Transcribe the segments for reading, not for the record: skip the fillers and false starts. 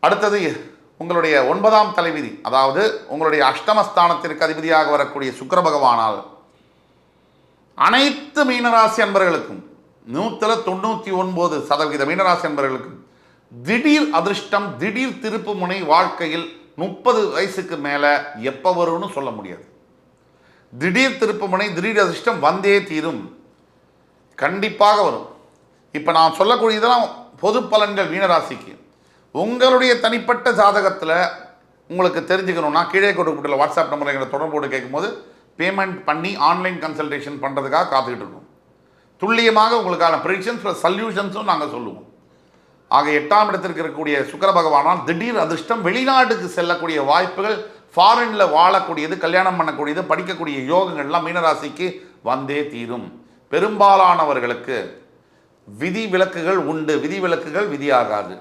அடுத்தது உங்களுடைய 9ஆம் தலைவிதி, அதாவது உங்களுடைய அஷ்டமஸ்தானத்திற்கு அதிபதியாக வரக்கூடிய சுக்கிர பகவானால் அனைத்து மீனராசி அன்பர்களுக்கும் 99% மீனராசி அன்பர்களுக்கும் திடீர் அதிர்ஷ்டம், திடீர் திருப்பு முனை வாழ்க்கையில் 30 வயசுக்கு மேலே எப்போ வரும்னு சொல்ல முடியாது. திடீர் திருப்பு முனை, திடீர் அதிர்ஷ்டம் வந்தே தீரும், கண்டிப்பாக வரும். இப்போ நான் சொல்லக்கூடியதெல்லாம் பொது பலன்கள் மீனராசிக்கு. உங்களுடைய தனிப்பட்ட ஜாதகத்தில் உங்களுக்கு தெரிஞ்சுக்கணும்னா கீழே கொடுக்கப்பட்டுள்ள வாட்ஸ்அப் நம்பரை எங்களை தொடர்போடு கேட்கும்போது பேமெண்ட் பண்ணி ஆன்லைன் கன்சல்டேஷன் பண்ணுறதுக்காக காத்துக்கிட்டு இருக்கோம். துல்லியமாக உங்களுக்கான ப்ரெடிக்ஷன்ஸ் ப்ளஸ் சொல்யூஷன்ஸும் நாங்கள் சொல்லுவோம். ஆக 8ஆம் இடத்திற்கு இருக்கக்கூடிய சுக்கிர பகவானால் திடீர் அதிர்ஷ்டம், வெளிநாட்டுக்கு செல்லக்கூடிய வாய்ப்புகள், ஃபாரினில் வாழக்கூடியது, கல்யாணம் பண்ணக்கூடியது, படிக்கக்கூடிய யோகங்கள்லாம் மீனராசிக்கு வந்தே தீரும். பெரும்பாலானவர்களுக்கு விதி விலக்குகள் உண்டு, விதி விலக்குகள் விதியாகாது.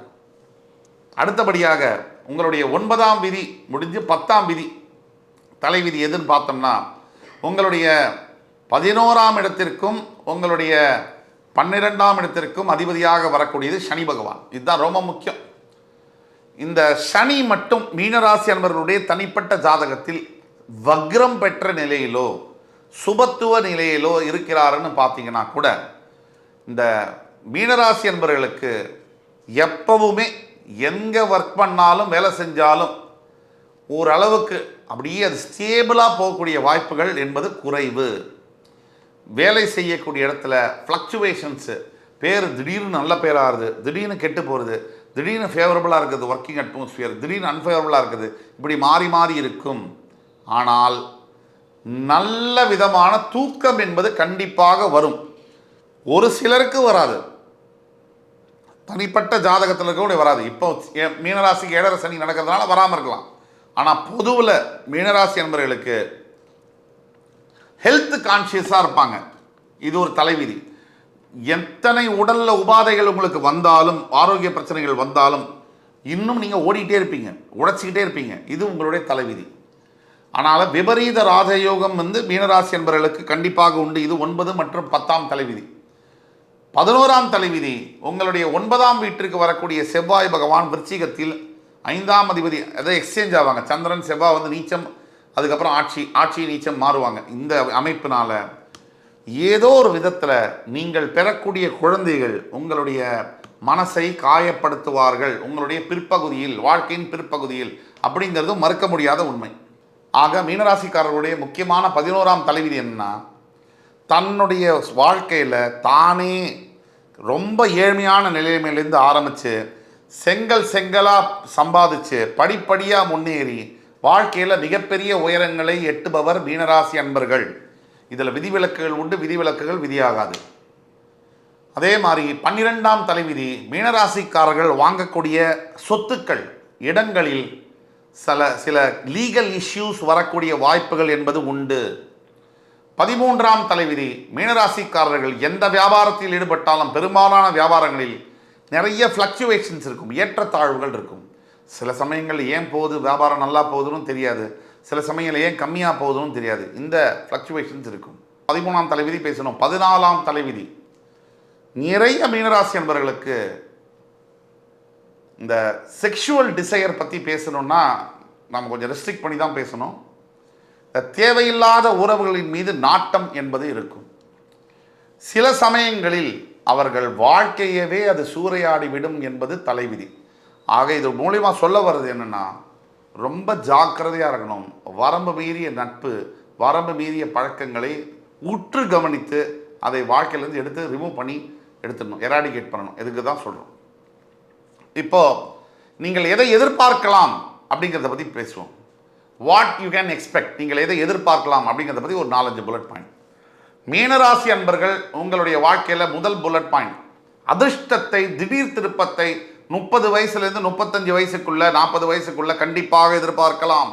அடுத்தபடியாக உங்களுடைய 9ஆம் விதி முடிஞ்சு 10ஆம் விதி தலைவிதி எதுன்னு பார்த்தோம்னா, உங்களுடைய 11ஆம் இடத்திற்கும் உங்களுடைய 12ஆம் இடத்திற்கும் அதிபதியாக வரக்கூடியது சனி பகவான். இதுதான் ரொம்ப முக்கியம். இந்த சனி மட்டும் மீனராசி அன்பர்களுடைய தனிப்பட்ட ஜாதகத்தில் வக்ரம் பெற்ற நிலையிலோ சுபத்துவ நிலையிலோ இருக்கிறாருன்னு பார்த்தீங்கன்னா கூட இந்த மீனராசி அன்பர்களுக்கு எப்பவுமே எங்கே ஒர்க் பண்ணாலும் வேலை செஞ்சாலும் ஓரளவுக்கு அப்படியே அது ஸ்டேபிளாக போகக்கூடிய வாய்ப்புகள் என்பது குறைவு. வேலை செய்யக்கூடிய இடத்துல ஃப்ளக்சுவேஷன்ஸு, பேர் திடீர்னு நல்ல பேராகுது, திடீர்னு கெட்டு போகிறது, திடீர்னு ஃபேவரபுளாக இருக்குது ஒர்க்கிங் அட்மாஸ்பியர், திடீர்னு அன்ஃபேவரபுளாக இருக்குது, இப்படி மாறி மாறி இருக்கும். ஆனால் நல்ல விதமான தூக்கம் என்பது கண்டிப்பாக வரும். ஒரு சிலருக்கு வராது, தனிப்பட்ட ஜாதகத்தில் கூட வராது. இப்போ மீனராசிக்கு 7.5 சனி நடக்கிறதுனால வராமல் இருக்கலாம். ஆனால் பொதுவில் மீனராசி அன்பர்களுக்கு ஹெல்த் கான்ஷியஸாக இருப்பாங்க. இது ஒரு தலைவிதி. எத்தனை உடலில் உபாதைகள் உங்களுக்கு வந்தாலும், ஆரோக்கிய பிரச்சனைகள் வந்தாலும் இன்னும் நீங்கள் ஓடிட்டே இருப்பீங்க, உழைச்சிக்கிட்டே இருப்பீங்க. இது உங்களுடைய தலைவிதி. ஆனால் விபரீத ராஜயோகம் மீனராசி அன்பர்களுக்கு கண்டிப்பாக உண்டு. இது 9 மற்றும் 10ஆம் தலைவிதி. 11ஆம் தலைவிதி உங்களுடைய 9ஆம் வீட்டிற்கு வரக்கூடிய செவ்வாய் பகவான் விருச்சிகத்தில் 5ஆம் அதிபதி, அதை எக்ஸ்சேஞ்ச் ஆவாங்க. சந்திரன் செவ்வாய் நீச்சம், அதுக்கப்புறம் ஆட்சி நீச்சம் மாறுவாங்க. இந்த அமைப்பினால ஏதோ ஒரு விதத்தில் நீங்கள் பெறக்கூடிய குழந்தைகள் உங்களுடைய மனசை காயப்படுத்துவார்கள் உங்களுடைய பிற்பகுதியில், வாழ்க்கையின் பிற்பகுதியில், அப்படிங்கிறது மறுக்க முடியாத உண்மை. ஆக மீனராசிக்காரர்களுடைய முக்கியமான 11ஆம் தலைவிதி என்னன்னா, தன்னுடைய வாழ்க்கையில் தானே ரொம்ப ஏழ்மையான நிலைமையிலேருந்து ஆரம்பித்து செங்கலாக சம்பாதிச்சு படிப்படியாக முன்னேறி வாழ்க்கையில் மிகப்பெரிய உயரங்களை எட்டுபவர் மீனராசி அன்பர்கள். இதில் விதிவிலக்குகள் உண்டு, விதிவிலக்குகள் விதியாகாது. அதே மாதிரி 12ஆம் தலைவிதி மீனராசிக்காரர்கள் வாங்கக்கூடிய சொத்துக்கள், இடங்களில் சில லீகல் இஷ்யூஸ் வரக்கூடிய வாய்ப்புகள் என்பது உண்டு. 13ஆம் தலைவிதி மீனராசிக்காரர்கள் எந்த வியாபாரத்தில் ஈடுபட்டாலும் பெரும்பாலான வியாபாரங்களில் நிறைய ஃப்ளக்சுவேஷன்ஸ் இருக்கும், ஏற்றத்தாழ்வுகள் இருக்கும். சில சமயங்களில் ஏன் போகுது, வியாபாரம் நல்லா போகுதுன்னு தெரியாது, சில சமயங்களில் ஏன் கம்மியாக போகுதுன்னு தெரியாது. இந்த ஃப்ளக்சுவேஷன்ஸ் இருக்கும். 13ஆம் தலைவிதி பேசணும். 14ஆம் தலைவிதி நிறைய மீனராசி என்பவர்களுக்கு இந்த செக்ஷுவல் டிசையர் பற்றி பேசணும்னா நம்ம கொஞ்சம் ரெஸ்ட்ரிக்ட் பண்ணி தான் பேசணும். தேவையில்லாத உறவுகளின் மீது நாட்டம் என்பது இருக்கும். சில சமயங்களில் அவர்கள் வாழ்க்கையவே அது சூறையாடி விடும் என்பது தலைவிதி. ஆக இது மூலிமா சொல்ல வர்றது என்னென்னா, ரொம்ப ஜாக்கிரதையாக இருக்கணும். வரம்பு மீறிய நட்பு, வரம்பு மீறிய பழக்கங்களை உற்று கவனித்து அதை வாழ்க்கையிலேருந்து எடுத்து ரிமூவ் பண்ணி எடுத்துடணும், எராடிகேட் பண்ணணும். இதுக்கு தான் சொல்கிறோம். இப்போது நீங்கள் எதை எதிர்பார்க்கலாம் அப்படிங்கிறத பற்றி பேசுவோம். வாட் யூ கேன் எக்ஸ்பெக்ட், நீங்கள் எதை எதிர்பார்க்கலாம் அப்படிங்கிறத பற்றி ஒரு 4-5 புல்லட் பாயிண்ட். மீனராசி அன்பர்கள் உங்களுடைய வாழ்க்கையில் முதல் புல்லட் பாயிண்ட், அதிர்ஷ்டத்தை, திடீர் திருப்பத்தை 30 வயசுலேருந்து 35 வயசுக்குள்ள, 40 வயசுக்குள்ள கண்டிப்பாக எதிர்பார்க்கலாம்.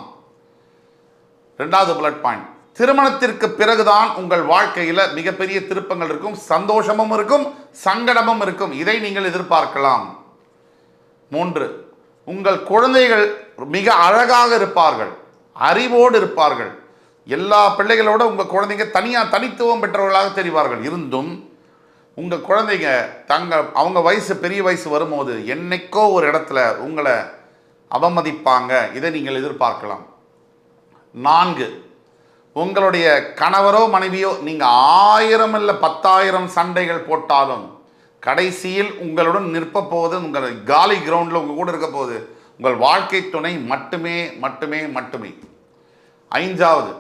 2வது புல்லட் பாயிண்ட், திருமணத்திற்கு பிறகுதான் உங்கள் வாழ்க்கையில் மிகப்பெரிய திருப்பங்கள் இருக்கும், சந்தோஷமும் இருக்கும், சங்கடமும் இருக்கும். இதை நீங்கள் எதிர்பார்க்கலாம். 3, உங்கள் குழந்தைகள் மிக அழகாக இருப்பார்கள், அறிவோடு இருப்பார்கள். எல்லா பிள்ளைகளோட உங்கள் குழந்தைங்க தனித்துவம் பெற்றவர்களாக தெரிவார்கள். இருந்தும் உங்கள் குழந்தைங்க அவங்க வயசு பெரிய வயசு வரும்போது என்னைக்கோ ஒரு இடத்துல உங்களை அவமதிப்பாங்க. இதை நீங்கள் எதிர்பார்க்கலாம். 4, உங்களுடைய கணவரோ மனைவியோ நீங்கள் 1000 இல்லை 10,000 சண்டைகள் போட்டாலும் கடைசியில் உங்களுடன் நிற்ப போவது உங்கள் காலி கிரவுண்டில் உங்கள் கூட இருக்க போகுது உங்கள் வாழ்க்கை துணை மட்டுமே மட்டுமே மட்டுமே. 5வது,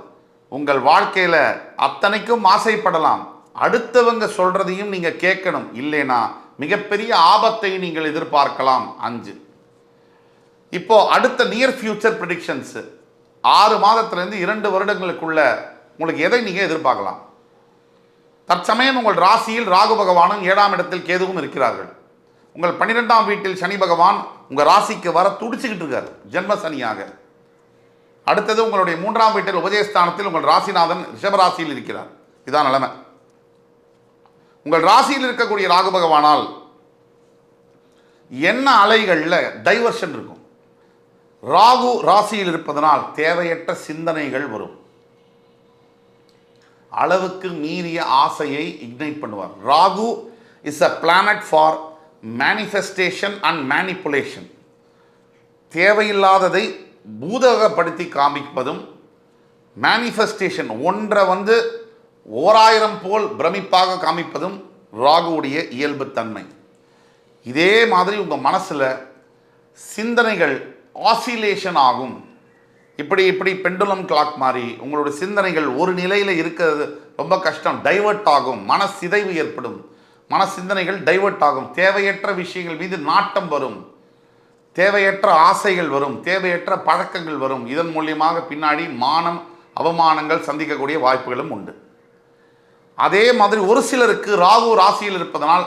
உங்கள் வாழ்க்கையில் அத்தனைக்கும் ஆசைப்படலாம், அடுத்தவங்க சொல்றதையும் நீங்க கேட்கணும், இல்லைனா மிகப்பெரிய ஆபத்தை நீங்கள் எதிர்பார்க்கலாம். 5. இப்போ அடுத்த நியர் ஃபியூச்சர் ப்ரெடிக்ஷன்ஸ் 6 மாதத்திலிருந்து 2 வருடங்களுக்குள்ள உங்களுக்கு எதை நீங்க எதிர்பார்க்கலாம்? தற்சமயம் உங்கள் ராசியில் ராகு பகவானும் 7ஆம் இடத்தில் கேதுவும் இருக்கிறார்கள். உங்கள் 12ஆம் வீட்டில் சனி பகவான் உங்கள் ராசிக்கு வர துடிச்சுக்கிட்டு இருக்கார், ஜென்ம சனியாக. அடுத்தது உங்களுடைய 3ஆம் வீட்டில் உபஜயஸ்தானத்தில் உங்கள் ராசிநாதன் ரிஷபராசியில் இருக்கிறார். இதான் நிலைமை. உங்கள் ராசியில் இருக்கக்கூடிய ராகு பகவானால் என்ன அலைகளில் டைவர்ஷன் இருக்கும். ராகு ராசியில் இருப்பதனால் தேவையற்ற சிந்தனைகள் வரும். அளவுக்கு மீறிய ஆசையை இக்னைட் பண்ணுவார். Rahu is a planet for manifestation and manipulation. தேவையில்லாததை பூதகப்படுத்தி காமிப்பதும், மேனிஃபெஸ்டேஷன் ஒன்றை 1000 போல் பிரமிப்பாக காமிப்பதும் ராகுவுடைய இயல்பு தன்மை. இதே மாதிரி உங்கள் மனசில் சிந்தனைகள் ஆசிலேஷன் ஆகும். இப்படி பெண்டுலம் கிளாக் மாதிரி உங்களுடைய சிந்தனைகள் ஒரு நிலையில் இருக்கிறது ரொம்ப கஷ்டம். டைவர்ட் ஆகும், மனசிதைவு ஏற்படும், சிந்தனைகள் டைவர்ட் ஆகும், தேவையற்ற விஷயங்கள் மீது நாட்டம் வரும், தேவையற்ற ஆசைகள் வரும், தேவையற்ற பழக்கங்கள் வரும். இதன் மூலியமாக பின்னாடி மானம் அவமானங்கள் சந்திக்கக்கூடிய வாய்ப்புகளும் உண்டு. அதே மாதிரி ஒரு சிலருக்கு ராகு ராசியில் இருப்பதனால்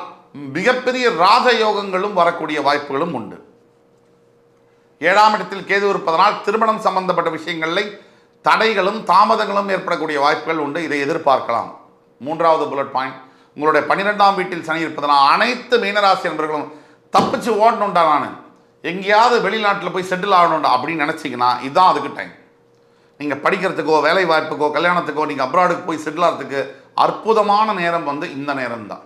மிகப்பெரிய ராஜயோகங்களும் வரக்கூடிய வாய்ப்புகளும் உண்டு. 7ஆம் இடத்தில் கேது இருப்பதனால் திருமணம் சம்பந்தப்பட்ட விஷயங்களில் தடைகளும் தாமதங்களும் ஏற்படக்கூடிய வாய்ப்புகள் உண்டு. இதை எதிர்பார்க்கலாம். 3வது புல்லட் பாயிண்ட், உங்களுடைய 12ஆம் வீட்டில் சனி இருப்பதனால் அனைத்து மீனராசி நண்பர்களும் தப்பிச்சு ஓடணுண்டா, நான் எங்கேயாவது வெளிநாட்டில் போய் செட்டில் ஆகணுண்டா அப்படின்னு நினச்சிங்கன்னா இதுதான் அதுக்கு டைம். நீங்கள் படிக்கிறதுக்கோ வேலை வாய்ப்புக்கோ கல்யாணத்துக்கோ நீங்கள் அப்ராடுக்கு போய் செட்டில் ஆகிறதுக்கு அற்புதமான நேரம் இந்த நேரம் தான்.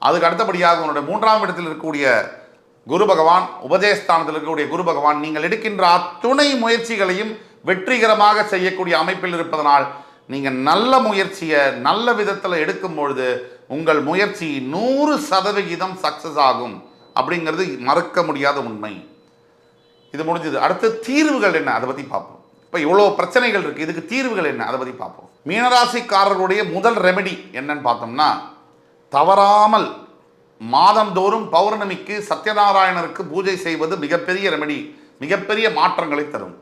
அதுக்கு அடுத்தபடியாக உங்களுடைய 3ஆம் இடத்தில் இருக்கக்கூடிய குரு பகவான், உபஜயஸ்தானத்தில் இருக்கக்கூடிய குரு பகவான் நீங்கள் எடுக்கின்ற அத்துணை முயற்சிகளையும் வெற்றிகரமாக செய்யக்கூடிய அமைப்பில் இருப்பதனால் நீங்கள் நல்ல முயற்சியை நல்ல விதத்தில் எடுக்கும் பொழுது உங்கள் முயற்சி 100% சக்சஸ் ஆகும். அப்படிங்கிறது மறுக்க முடியாத உண்மை. இது முடிஞ்சது. அடுத்து தீர்வுகள் என்ன, அதை பற்றி பார்ப்போம். இப்போ இவ்வளோ பிரச்சனைகள் இருக்குது, இதுக்கு தீர்வுகள் என்ன, அதை பற்றி பார்ப்போம். மீனராசிக்காரர்களுடைய முதல் ரெமெடி என்னன்னு பார்த்தோம்னா, தவறாமல் மாதந்தோறும் பௌர்ணமிக்கு சத்யநாராயணருக்கு பூஜை செய்வது மிகப்பெரிய ரெமெடி, மிகப்பெரிய மாற்றங்களை தரும்.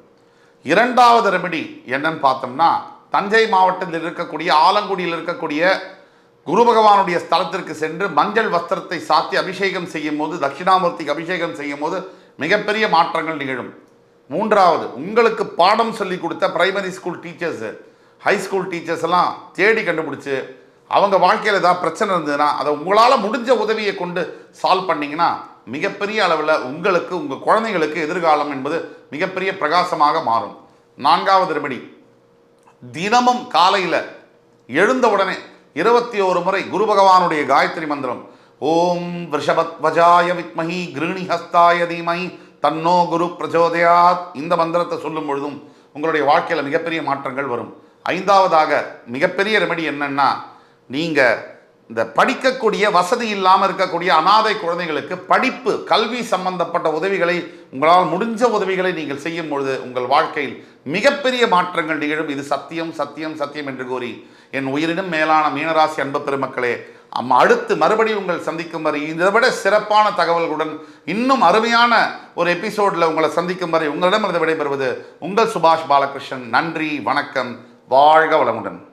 2வது ரெமெடி என்னன்னு பார்த்தோம்னா, தஞ்சை மாவட்டத்தில் இருக்கக்கூடிய ஆலங்குடியில் இருக்கக்கூடிய குரு பகவானுடைய ஸ்தலத்திற்கு சென்று மஞ்சள் வஸ்திரத்தை சாத்தி அபிஷேகம் செய்யும் போது, தட்சிணாமூர்த்திக்கு அபிஷேகம் செய்யும் போது மிகப்பெரிய மாற்றங்கள் நிகழும். 3வது, உங்களுக்கு பாடம் சொல்லி கொடுத்த primary school teachers, high school teachers எல்லாம் தேடி கண்டுபிடிச்சு அவங்க வாழ்க்கையில் ஏதாவது பிரச்சனை இருந்ததுன்னா அதை உங்களால் முடிஞ்ச உதவியை கொண்டு சால்வ் பண்ணிங்கன்னா மிகப்பெரிய அளவில் உங்களுக்கு உங்கள் குழந்தைகளுக்கு எதிர்காலம் என்பது மிகப்பெரிய பிரகாசமாக மாறும். 4வது ரெமெடி, தினமும் காலையில் எழுந்த உடனே 21 முறை குரு பகவானுடைய காயத்ரி மந்திரம், ஓம் ரிஷபத்வஜாய வித்மஹி கிருணி ஹஸ்தாய தீமஹி தன்னோ குரு பிரச்சோதயாத், இந்த மந்திரத்தை சொல்லும் பொழுதும் உங்களுடைய வாழ்க்கையில் மிகப்பெரிய மாற்றங்கள் வரும். 5வதாக மிகப்பெரிய ரெமெடி என்னன்னா, நீங்கள் இந்த படிக்கக்கூடிய வசதி இல்லாமல் இருக்கக்கூடிய அனாதை குழந்தைகளுக்கு படிப்பு கல்வி சம்பந்தப்பட்ட உதவிகளை உங்களால் முடிஞ்ச உதவிகளை நீங்கள் செய்யும் பொழுது உங்கள் வாழ்க்கையில் மிகப்பெரிய மாற்றங்கள் நிகழும். இது சத்தியம் சத்தியம் சத்தியம் என்று கூறி என் உயிரினும் மேலான மீனராசி அன்பு பெருமக்களே, அடுத்து மறுபடியும் உங்கள் சந்திக்கும் வரை இதை விட சிறப்பான தகவல்களுடன் இன்னும் அருமையான ஒரு எபிசோடில் உங்களை சந்திக்கும் வரை உங்களிடமிருந்து விடைபெறுவது உங்கள் சுபாஷ் பாலகிருஷ்ணன். நன்றி, வணக்கம், வாழ்க வளமுடன்.